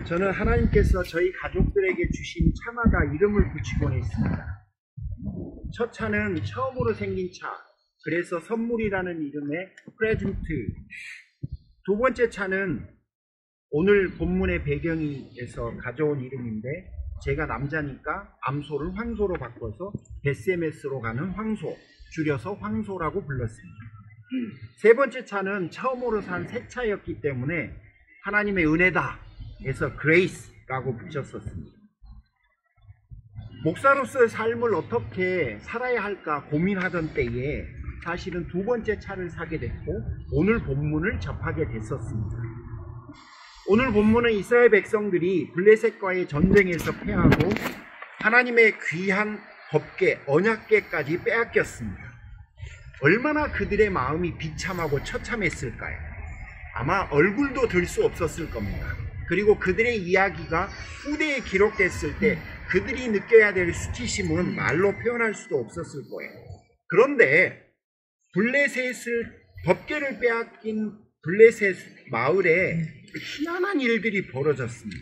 저는 하나님께서 저희 가족들에게 주신 차마다 이름을 붙이곤 했습니다. 첫 차는 처음으로 생긴 차, 그래서 선물이라는 이름의 프레젠트. 두 번째 차는 오늘 본문의 배경에서 가져온 이름인데, 제가 남자니까 암소를 황소로 바꿔서 베세메스로 가는 황소, 줄여서 황소라고 불렀습니다. 세 번째 차는 처음으로 산 새 차였기 때문에 하나님의 은혜다 해서 그레이스라고 붙였었습니다. 목사로서의 삶을 어떻게 살아야 할까 고민하던 때에 사실은 두 번째 차를 사게 됐고 오늘 본문을 접하게 됐었습니다. 오늘 본문은 이스라엘 백성들이 블레셋과의 전쟁에서 패하고 하나님의 귀한 법궤, 언약궤까지 빼앗겼습니다. 얼마나 그들의 마음이 비참하고 처참했을까요? 아마 얼굴도 들 수 없었을 겁니다. 그리고 그들의 이야기가 후대에 기록됐을 때 그들이 느껴야 될 수치심은 말로 표현할 수도 없었을 거예요. 그런데 블레셋을, 법궤를 빼앗긴 블레셋 마을에 희한한 일들이 벌어졌습니다.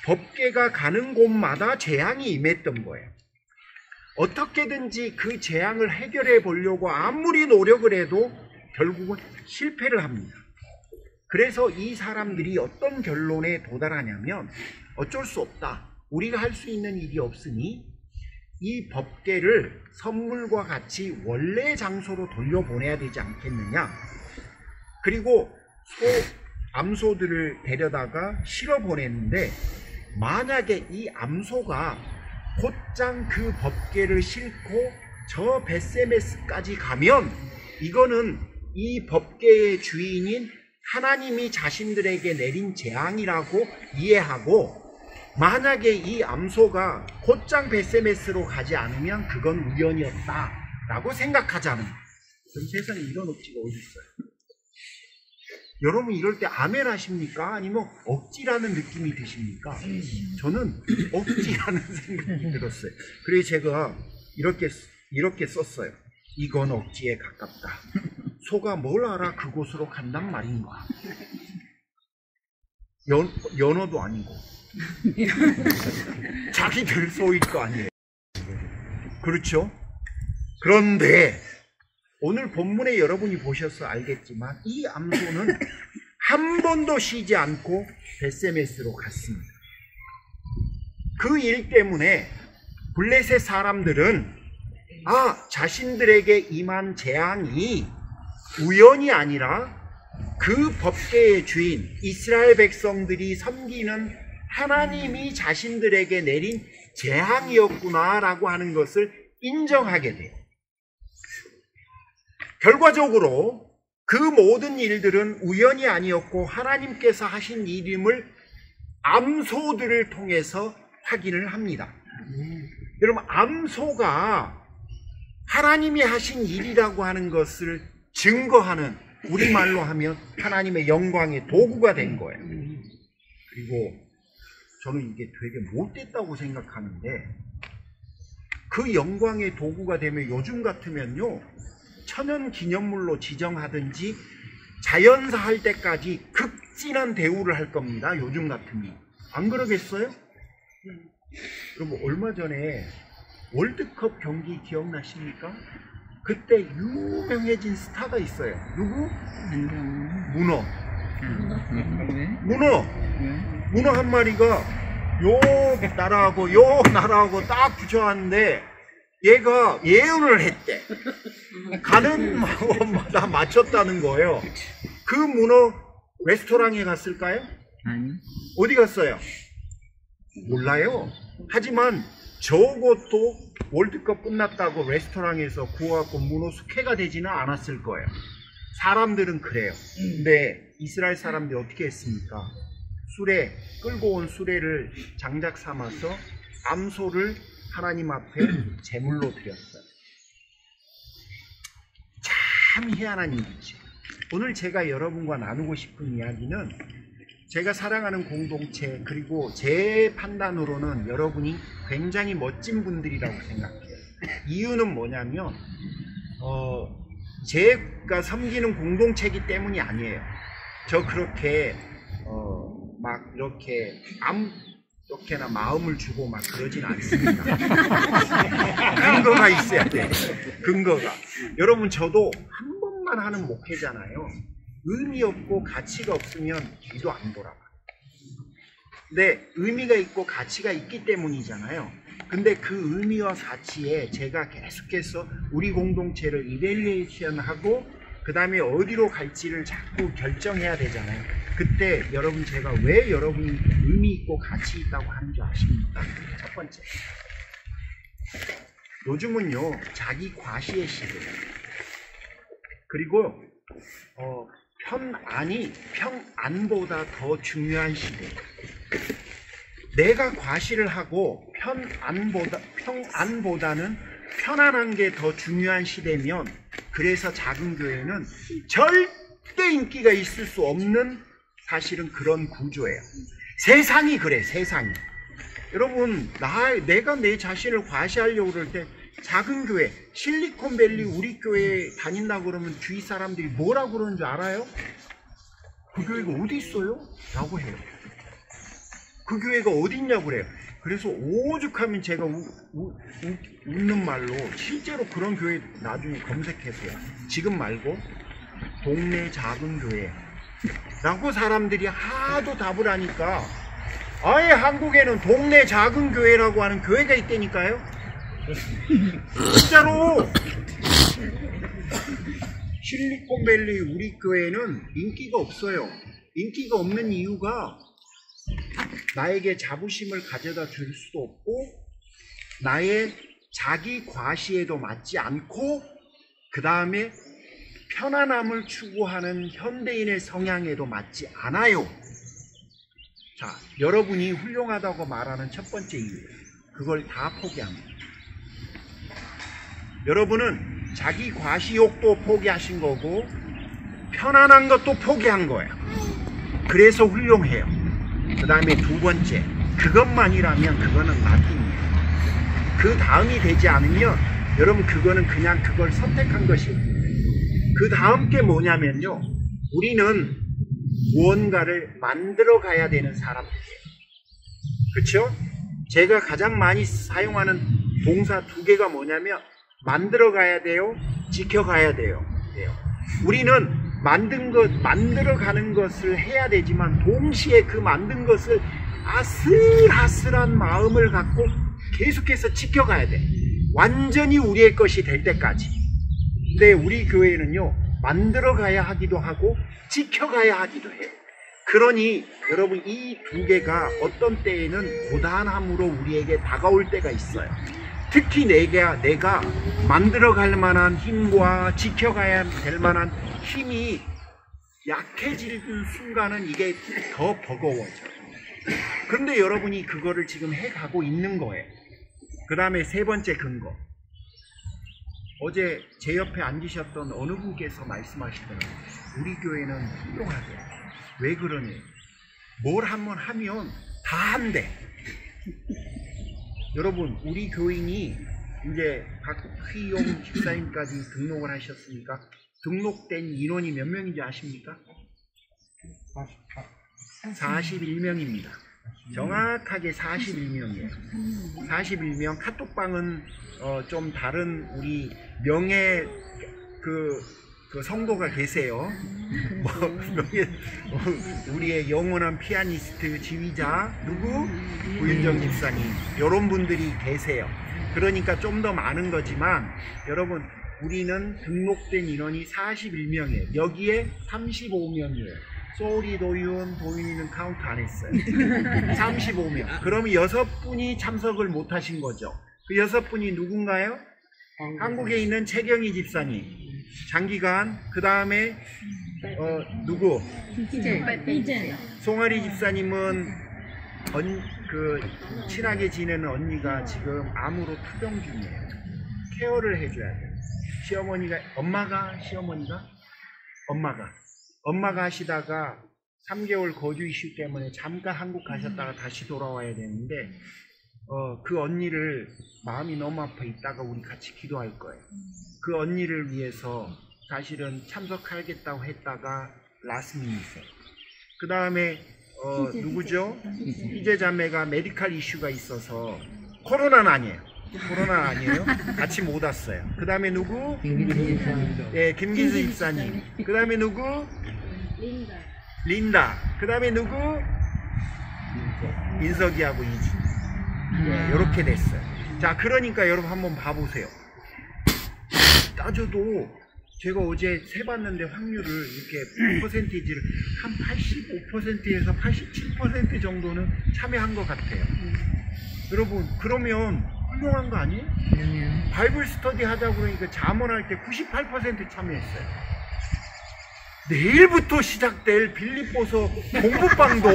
법궤가 가는 곳마다 재앙이 임했던 거예요. 어떻게든지 그 재앙을 해결해 보려고 아무리 노력을 해도 결국은 실패를 합니다. 그래서 이 사람들이 어떤 결론에 도달하냐면 어쩔 수 없다. 우리가 할 수 있는 일이 없으니 이 법궤를 선물과 같이 원래 장소로 돌려보내야 되지 않겠느냐. 그리고 암소들을 데려다가 실어 보냈는데 만약에 이 암소가 곧장 그 법궤를 싣고 저 베세메스까지 가면 이거는 이 법궤의 주인인 하나님이 자신들에게 내린 재앙이라고 이해하고, 만약에 이 암소가 곧장 베세메스로 가지 않으면 그건 우연이었다라고 생각하자는, 전 세상에 이런 억지가 어디 있어요? 여러분 이럴 때 아멘 하십니까? 아니면 억지라는 느낌이 드십니까? 저는 억지라는 생각이 들었어요. 그래서 제가 이렇게 썼어요. 이건 억지에 가깝다. 소가 뭘 알아 그곳으로 간단 말인가. 연어도 아니고 자기들 소일도 아니에요. 그렇죠? 그런데 오늘 본문에 여러분이 보셔서 알겠지만 이 암소는 한 번도 쉬지 않고 베세메스로 갔습니다. 그 일 때문에 블레셋 사람들은 자신들에게 임한 재앙이 우연이 아니라 그 법궤의 주인 이스라엘 백성들이 섬기는 하나님이 자신들에게 내린 재앙이었구나라고 하는 것을 인정하게 돼요. 결과적으로 그 모든 일들은 우연이 아니었고 하나님께서 하신 일임을 암소들을 통해서 확인을 합니다. 여러분, 암소가 하나님이 하신 일이라고 하는 것을 증거하는, 우리말로 하면 하나님의 영광의 도구가 된 거예요. 그리고 저는 이게 되게 못됐다고 생각하는데, 그 영광의 도구가 되면 요즘 같으면요 천연 기념물로 지정하든지 자연사 할 때까지 극진한 대우를 할 겁니다. 요즘 같으면. 안 그러겠어요? 여러분 얼마 전에 월드컵 경기 기억나십니까? 그때 유명해진 스타가 있어요. 누구? 문어. 문어 한 마리가 요 나라하고 딱 붙여왔는데 얘가 예언을 했대. 가는 곳마다 맞췄다는 거예요. 그 문어 레스토랑에 갔을까요? 아니. 어디 갔어요? 몰라요. 하지만 저것도 월드컵 끝났다고 레스토랑에서 구워갖고 문어 숙회가 되지는 않았을 거예요. 사람들은 그래요. 근데 이스라엘 사람들이 어떻게 했습니까? 끌고 온 수레를 장작 삼아서 암소를 하나님 앞에 제물로 드렸어요. 참 희한한 일이죠. 오늘 제가 여러분과 나누고 싶은 이야기는 제가 사랑하는 공동체, 그리고 제 판단으로는 여러분이 굉장히 멋진 분들이라고 생각해요. 이유는 뭐냐면 제가 섬기는 공동체이기 때문이 아니에요. 저 그렇게 막 이렇게 이렇게나 마음을 주고 막 그러진 않습니다. 근거가 있어야 돼. 근거가. 여러분 저도 한 번만 하는 목회잖아요. 의미 없고 가치가 없으면 기도 안 돌아가. 근데 의미가 있고 가치가 있기 때문이잖아요. 근데 그 의미와 가치에 제가 계속해서 우리 공동체를 이밸리에이션하고 그 다음에 어디로 갈지를 자꾸 결정해야 되잖아요. 그때 여러분 제가 왜 여러분이 의미 있고 가치 있다고 하는 줄 아십니까? 첫 번째, 요즘은요 자기 과시의 시대예요. 그리고 편안이 평안보다 더 중요한 시대예요. 내가 과시를 하고 평안보다는 편안한 게 더 중요한 시대면, 그래서 작은 교회는 절대 인기가 있을 수 없는 사실은 그런 구조예요. 세상이 그래, 세상이. 여러분, 내가 내 자신을 과시하려고 그럴 때 작은 교회, 실리콘밸리 우리 교회에 다닌다고 그러면 주위 사람들이 뭐라고 그러는 줄 알아요? 그 교회가 어디 있어요? 라고 해요. 그 교회가 어디 있냐고 그래요. 그래서 오죽하면 제가 웃는 말로 실제로 그런 교회 나중에 검색해서요. 지금 말고 동네 작은 교회 라고 사람들이 하도 답을 하니까 아예 한국에는 동네 작은 교회라고 하는 교회가 있다니까요. 진짜로. 실리콘밸리 우리 교회는 인기가 없어요. 인기가 없는 이유가 나에게 자부심을 가져다 줄 수도 없고 나의 자기 과시에도 맞지 않고 그 다음에 편안함을 추구하는 현대인의 성향에도 맞지 않아요. 자, 여러분이 훌륭하다고 말하는 첫 번째 이유, 그걸 다 포기합니다. 여러분은 자기 과시욕도 포기하신 거고 편안한 것도 포기한 거예요. 그래서 훌륭해요. 그 다음에 두 번째, 그것만이라면 그거는 나띵이에요. 그 다음이 되지 않으면 여러분 그거는 그냥 그걸 선택한 것이에요. 그 다음 게 뭐냐면요, 우리는 무언가를 만들어 가야 되는 사람들이에요. 그렇죠? 제가 가장 많이 사용하는 동사 두 개가 뭐냐면 만들어 가야 돼요, 지켜가야 돼요. 우리는 만들어 가는 것을 해야 되지만 동시에 그 만든 것을 아슬아슬한 마음을 갖고 계속해서 지켜가야 돼. 완전히 우리의 것이 될 때까지. 근데 우리 교회는요, 만들어 가야 하기도 하고 지켜가야 하기도 해요. 그러니 여러분 이 두 개가 어떤 때에는 고단함으로 우리에게 다가올 때가 있어요. 특히 내가 만들어 갈 만한 힘과 지켜가야 될 만한 힘이 약해지는 순간은 이게 더 버거워져요. 그런데 여러분이 그거를 지금 해가고 있는 거예요. 그 다음에 세 번째 근거. 어제 제 옆에 앉으셨던 어느 분께서 말씀하시더라고요. 우리 교회는 훌륭하대. 왜 그러니? 뭘 한번 하면 다 한대. 여러분, 우리 교인이 이제 박휘용 집사님까지 등록을 하셨으니까 등록된 인원이 몇 명인지 아십니까? 41명입니다. 정확하게 41명이에요. 41명. 카톡방은 좀 다른 우리 명예 그 성도가 계세요. 우리의 영원한 피아니스트 지휘자 누구? 구윤정 집사님, 이런 분들이 계세요. 그러니까 좀 더 많은 거지만 여러분, 우리는 등록된 인원이 41명이에요. 여기에 35명이에요. 소리 도윤이는 카운트 안 했어요. 35명. 그러면 6분이 참석을 못 하신 거죠. 그 6분이 누군가요? 한국에 있는 최경희 집사님, 장기간, 그 다음에 누구? 송아리 집사님은 친하게 지내는 언니가 지금 암으로 투병 중이에요. 케어를 해줘야 돼요. 엄마가 하시다가 3개월 거주 이슈 때문에 잠깐 한국 가셨다가 다시 돌아와야 되는데 그 언니를 마음이 너무 아파 있다가 우리 같이 기도할 거예요. 그 언니를 위해서 사실은 참석하겠다고 했다가 라스미니세. 그 다음에 누구죠? 희재 자매가 메디칼 이슈가 있어서 코로나는 아니에요. 코로나 아니에요. 같이 못 왔어요. 그 다음에 누구? 네, 김기수 입사님. 그 다음에 누구? 린다. 그 다음에 누구? 민석이하고 이주. 네, 이렇게 됐어요. 자, 그러니까 여러분 한번 봐보세요. 따져도 제가 어제 세봤는데 확률을 이렇게 퍼센티지를 한 85%에서 87% 정도는 참여한 것 같아요. 여러분, 그러면 훌륭한 거 아니에요? 바이블 스터디 하자고 그러니까 잠언할 때 98% 참여했어요. 내일부터 시작될 빌립보서 공부방도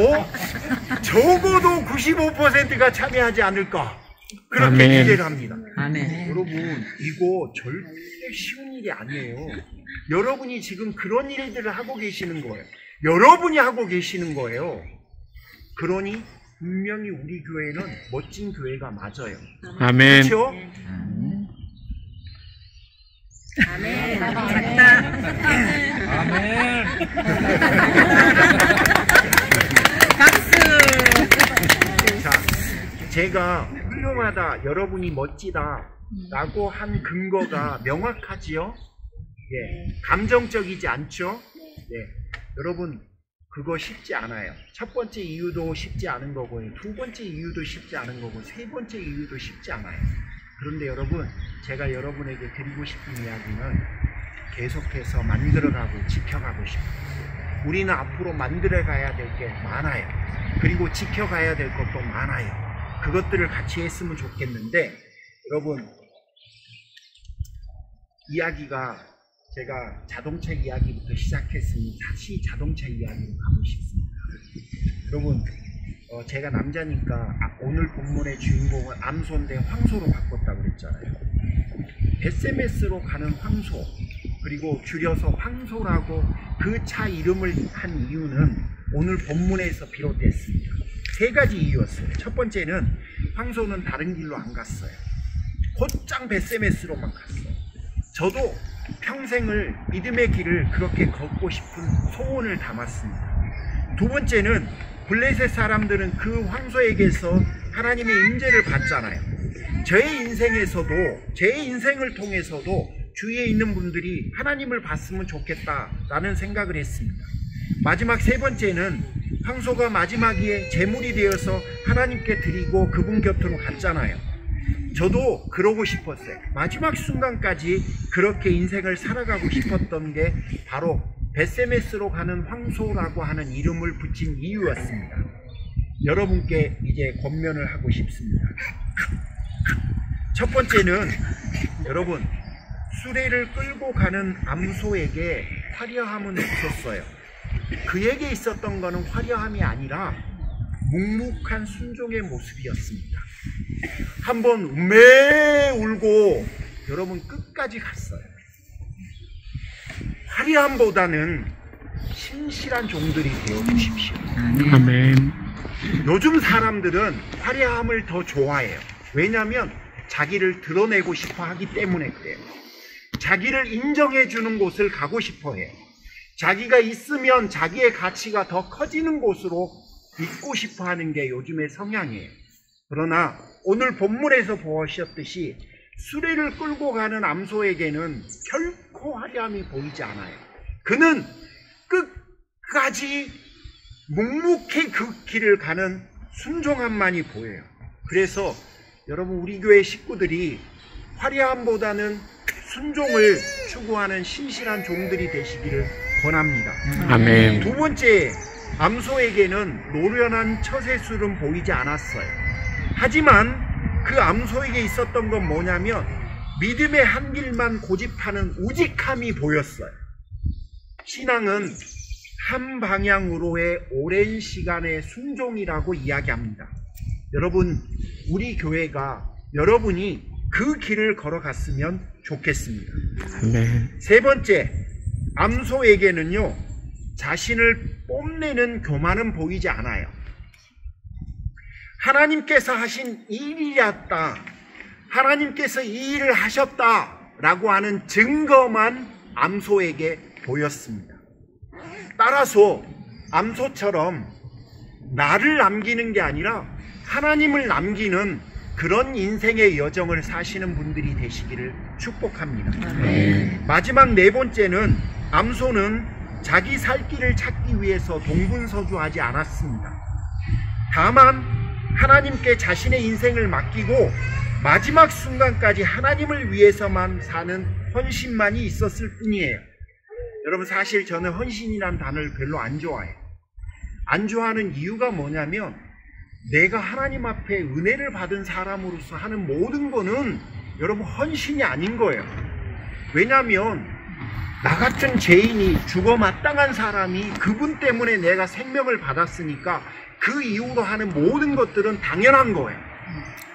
적어도 95%가 참여하지 않을까, 그렇게 기대를 합니다. 아멘. 여러분, 이거 절대 쉬운 일이 아니에요. 여러분이 지금 그런 일들을 하고 계시는 거예요. 여러분이 하고 계시는 거예요. 그러니 분명히 우리 교회는 멋진 교회가 맞아요. 아멘. 그렇죠? 아멘. 아멘. 자, 제가 훌륭하다, 여러분이 멋지다 라고 한 근거가 명확하지요? 예, 감정적이지 않죠? 예, 여러분, 그거 쉽지 않아요. 첫 번째 이유도 쉽지 않은 거고요. 두 번째 이유도 쉽지 않은 거고, 세 번째 이유도 쉽지 않아요. 그런데 여러분, 제가 여러분에게 드리고 싶은 이야기는 계속해서 만들어가고 지켜가고 싶어요. 우리는 앞으로 만들어가야 될 게 많아요. 그리고 지켜가야 될 것도 많아요. 그것들을 같이 했으면 좋겠는데, 여러분, 이야기가 제가 자동차 이야기부터 시작했으니 다시 자동차 이야기로 가고 싶습니다. 여러분, 제가 남자니까 오늘 본문의 주인공을 암소인데 황소로 바꿨다고 그랬잖아요. SMS로 가는 황소, 그리고 줄여서 황소라고 그 차 이름을 한 이유는 오늘 본문에서 비롯됐습니다. 세 가지 이유였어요. 첫 번째는 황소는 다른 길로 안 갔어요. 곧장 SMS로만 갔어요. 저도 평생을 믿음의 길을 그렇게 걷고 싶은 소원을 담았습니다. 두 번째는 블레셋 사람들은 그 황소에게서 하나님의 임재를 받잖아요. 저의 인생에서도, 제 인생을 통해서도 주위에 있는 분들이 하나님을 봤으면 좋겠다라는 생각을 했습니다. 마지막 세 번째는 황소가 마지막에 제물이 되어서 하나님께 드리고 그분 곁으로 갔잖아요. 저도 그러고 싶었어요. 마지막 순간까지 그렇게 인생을 살아가고 싶었던 게 바로 베세메스로 가는 황소라고 하는 이름을 붙인 이유였습니다. 여러분께 이제 권면을 하고 싶습니다. 첫 번째는, 여러분, 수레를 끌고 가는 암소에게 화려함은 없었어요. 그에게 있었던 것은 화려함이 아니라 묵묵한 순종의 모습이었습니다. 한번 음메 울고 여러분 끝까지 갔어요. 화려함보다는 신실한 종들이 되어주십시오. 아멘. 요즘 사람들은 화려함을 더 좋아해요. 왜냐하면 자기를 드러내고 싶어 하기 때문에 그래요. 자기를 인정해 주는 곳을 가고 싶어 해요. 자기가 있으면 자기의 가치가 더 커지는 곳으로 있고 싶어 하는 게 요즘의 성향이에요. 그러나 오늘 본문에서 보셨듯이 수레를 끌고 가는 암소에게는 결코 화려함이 보이지 않아요. 그는 끝까지 묵묵히 그 길을 가는 순종함만이 보여요. 그래서 여러분, 우리 교회 식구들이 화려함보다는 순종을 추구하는 신실한 종들이 되시기를 권합니다. 아멘. 두 번째, 암소에게는 노련한 처세술은 보이지 않았어요. 하지만 그 암소에게 있었던 건 뭐냐면 믿음의 한 길만 고집하는 우직함이 보였어요. 신앙은 한 방향으로의 오랜 시간의 순종이라고 이야기합니다. 여러분, 우리 교회가 여러분이 그 길을 걸어갔으면 좋겠습니다. 아멘. 세 번째, 암소에게는요, 자신을 뽐내는 교만은 보이지 않아요. 하나님께서 하신 일이었다, 하나님께서 이 일을 하셨다라고 하는 증거만 암소에게 보였습니다. 따라서 암소처럼 나를 남기는 게 아니라 하나님을 남기는 그런 인생의 여정을 사시는 분들이 되시기를 축복합니다. 마지막 네 번째는 암소는 자기 살 길을 찾기 위해서 동분서주하지 않았습니다. 다만 하나님께 자신의 인생을 맡기고 마지막 순간까지 하나님을 위해서만 사는 헌신만이 있었을 뿐이에요. 여러분, 사실 저는 헌신이란 단어를 별로 안 좋아해요. 안 좋아하는 이유가 뭐냐면 내가 하나님 앞에 은혜를 받은 사람으로서 하는 모든 거는 여러분 헌신이 아닌 거예요. 왜냐하면 나 같은 죄인이 죽어 마땅한 사람이 그분 때문에 내가 생명을 받았으니까 그 이후로 하는 모든 것들은 당연한 거예요.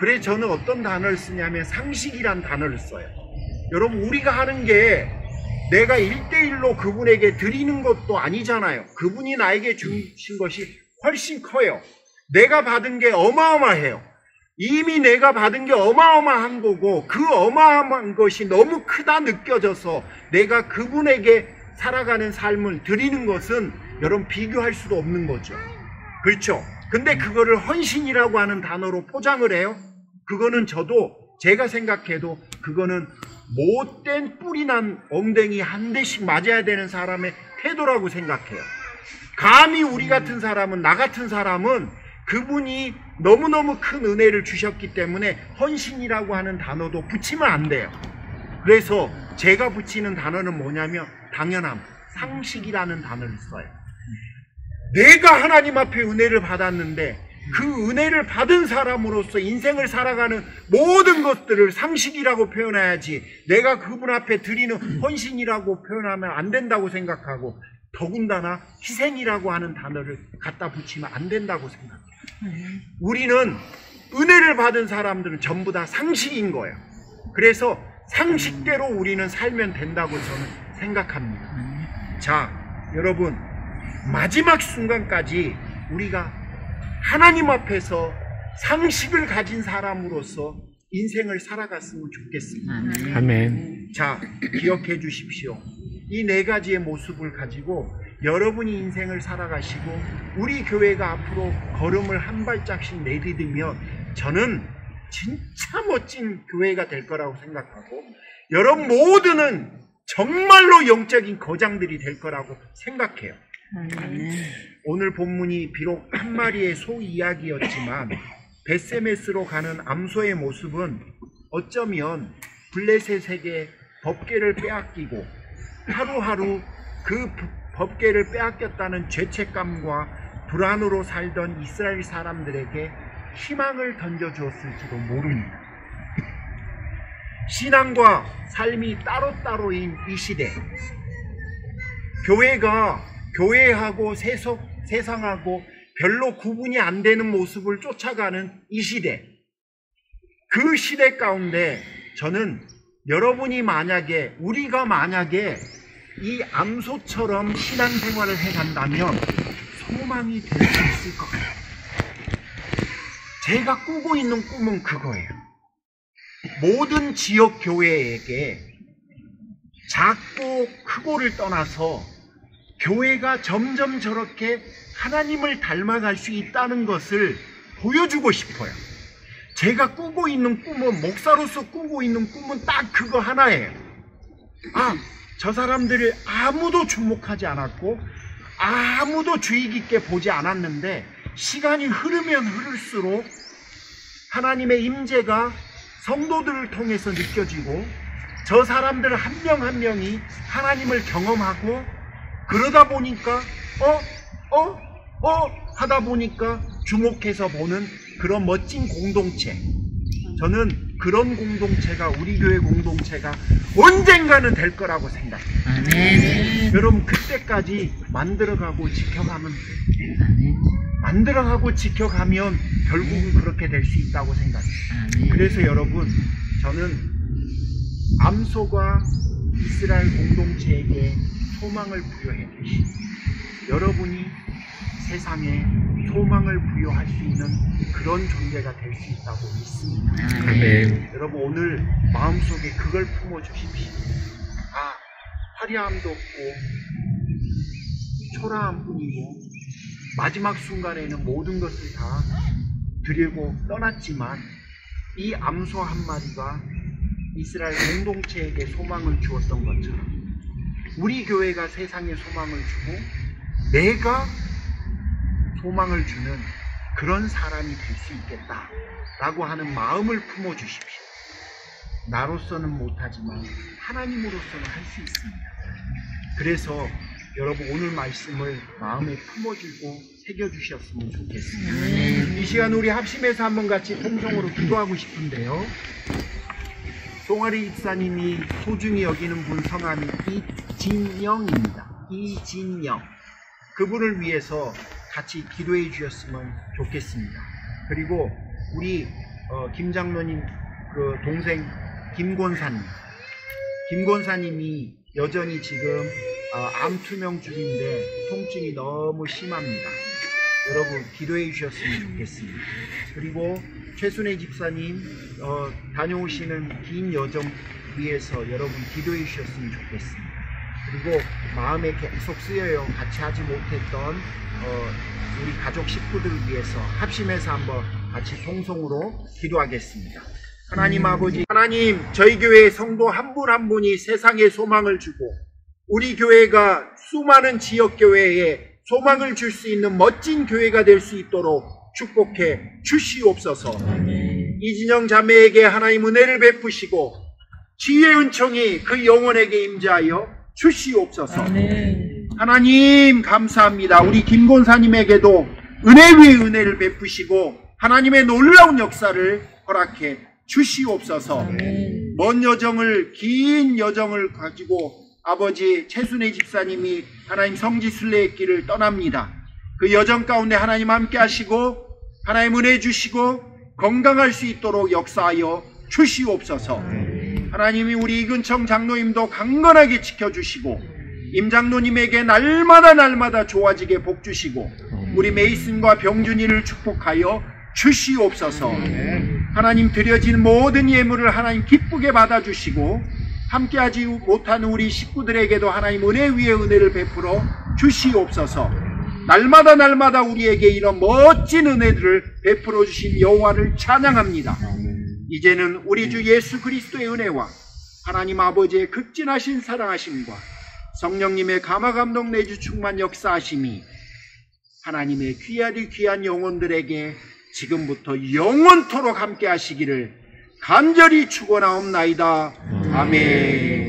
그래서 저는 어떤 단어를 쓰냐면 상식이란 단어를 써요. 여러분, 우리가 하는 게 내가 1대1로 그분에게 드리는 것도 아니잖아요. 그분이 나에게 주신 것이 훨씬 커요. 내가 받은 게 어마어마해요. 이미 내가 받은 게 어마어마한 거고 그 어마어마한 것이 너무 크다 느껴져서 내가 그분에게 살아가는 삶을 드리는 것은 여러분 비교할 수도 없는 거죠. 그렇죠? 근데 그거를 헌신이라고 하는 단어로 포장을 해요. 그거는 저도 제가 생각해도 그거는 못된 뿌리난 엉덩이 한 대씩 맞아야 되는 사람의 태도라고 생각해요. 감히 우리 같은 사람은, 나 같은 사람은 그분이 너무너무 큰 은혜를 주셨기 때문에 헌신이라고 하는 단어도 붙이면 안 돼요. 그래서 제가 붙이는 단어는 뭐냐면 당연함, 상식이라는 단어를 써요. 내가 하나님 앞에 은혜를 받았는데 그 은혜를 받은 사람으로서 인생을 살아가는 모든 것들을 상식이라고 표현해야지 내가 그분 앞에 드리는 헌신이라고 표현하면 안 된다고 생각하고 더군다나 희생이라고 하는 단어를 갖다 붙이면 안 된다고 생각해요. 우리는 은혜를 받은 사람들은 전부 다 상식인 거예요. 그래서 상식대로 우리는 살면 된다고 저는 생각합니다. 자, 여러분, 마지막 순간까지 우리가 하나님 앞에서 상식을 가진 사람으로서 인생을 살아갔으면 좋겠습니다. 아멘. 자, 기억해 주십시오. 이 네 가지의 모습을 가지고 여러분이 인생을 살아가시고 우리 교회가 앞으로 걸음을 한 발짝씩 내디디면 저는 진짜 멋진 교회가 될 거라고 생각하고 여러분 모두는 정말로 영적인 거장들이 될 거라고 생각해요. 오늘 본문이 비록 한 마리의 소 이야기였지만 벳세메스로 가는 암소의 모습은 어쩌면 블레셋에게 법궤를 빼앗기고 하루하루 그 법궤를 빼앗겼다는 죄책감과 불안으로 살던 이스라엘 사람들에게 희망을 던져주었을지도 모릅니다. 신앙과 삶이 따로따로인 이 시대, 교회하고 세상하고 별로 구분이 안 되는 모습을 쫓아가는 이 시대, 그 시대 가운데 저는 여러분이 만약에, 우리가 만약에 이 암소처럼 신앙생활을 해간다면 소망이 될 수 있을 것 같아요. 제가 꾸고 있는 꿈은 그거예요. 모든 지역 교회에게 작고 크고를 떠나서 교회가 점점 저렇게 하나님을 닮아갈 수 있다는 것을 보여주고 싶어요. 제가 꾸고 있는 꿈은, 목사로서 꾸고 있는 꿈은 딱 그거 하나예요. 아, 저 사람들을 아무도 주목하지 않았고 아무도 주의 깊게 보지 않았는데 시간이 흐르면 흐를수록 하나님의 임재가 성도들을 통해서 느껴지고 저 사람들 한 명 한 명이 하나님을 경험하고 그러다 보니까 하다 보니까 주목해서 보는 그런 멋진 공동체, 저는 그런 공동체가, 우리 교회 공동체가 언젠가는 될 거라고 생각해요. 여러분, 그때까지 만들어가고 지켜가면 돼요. 만들어가고 지켜가면 결국은 그렇게 될 수 있다고 생각해요. 그래서 여러분, 저는 암소가 이스라엘 공동체에게 소망을 부여해 주시고 여러분이 세상에 소망을 부여할 수 있는 그런 존재가 될 수 있다고 믿습니다. 아멘. 여러분, 오늘 마음속에 그걸 품어주십시오. 아, 화려함도 없고 초라함 뿐이고 마지막 순간에는 모든 것을 다 드리고 떠났지만 이 암소 한 마리가 이스라엘 공동체에게 소망을 주었던 것처럼 우리 교회가 세상에 소망을 주고 내가 소망을 주는 그런 사람이 될 수 있겠다라고 하는 마음을 품어주십시오. 나로서는 못하지만 하나님으로서는 할 수 있습니다. 그래서 여러분 오늘 말씀을 마음에 품어주고 새겨주셨으면 좋겠습니다. 이 시간 우리 합심해서 한번 같이 통성으로 기도하고 싶은데요. 송아리 집사님이 소중히 여기는 분 성함이 이진영입니다. 이진영. 그분을 위해서 같이 기도해 주셨으면 좋겠습니다. 그리고 우리 김 장로님 그 동생 김권사님이 여전히 지금 암 투명 중인데 통증이 너무 심합니다. 여러분 기도해 주셨으면 좋겠습니다. 그리고 최순애 집사님 다녀오시는 긴 여정 위해서 여러분 기도해 주셨으면 좋겠습니다. 그리고 마음에 계속 쓰여요. 같이 하지 못했던 우리 가족 식구들을 위해서 합심해서 한번 같이 통성으로 기도하겠습니다. 하나님 아버지, 하나님 저희 교회의 성도 한 분 한 분이 세상에 소망을 주고 우리 교회가 수많은 지역교회에 소망을 줄 수 있는 멋진 교회가 될 수 있도록 축복해 주시옵소서. 이진영 자매에게 하나님 은혜를 베푸시고 지혜의 은총이 그 영혼에게 임재하여 주시옵소서. 하나님 감사합니다. 우리 김권사님에게도 은혜 위에 은혜를 베푸시고 하나님의 놀라운 역사를 허락해 주시옵소서. 먼 여정을 긴 여정을 가지고 아버지 최순애 집사님이 하나님 성지순례의 길을 떠납니다. 그 여정 가운데 하나님 함께 하시고 하나님 은혜 주시고 건강할 수 있도록 역사하여 주시옵소서. 하나님이 우리 이근청 장로님도 강건하게 지켜주시고 임 장로님에게 날마다 좋아지게 복 주시고 우리 메이슨과 병준이를 축복하여 주시옵소서. 하나님 드려진 모든 예물을 하나님 기쁘게 받아주시고 함께하지 못하는 우리 식구들에게도 하나님 은혜 위에 은혜를 베풀어 주시옵소서. 날마다 우리에게 이런 멋진 은혜들을 베풀어 주신 여호와를 찬양합니다. 이제는 우리 주 예수 그리스도의 은혜와 하나님 아버지의 극진하신 사랑하심과 성령님의 감화감동 내주 충만 역사하심이 하나님의 귀한 영혼들에게 지금부터 영원토록 함께 하시기를 간절히 축원하옵나이다. 아멘.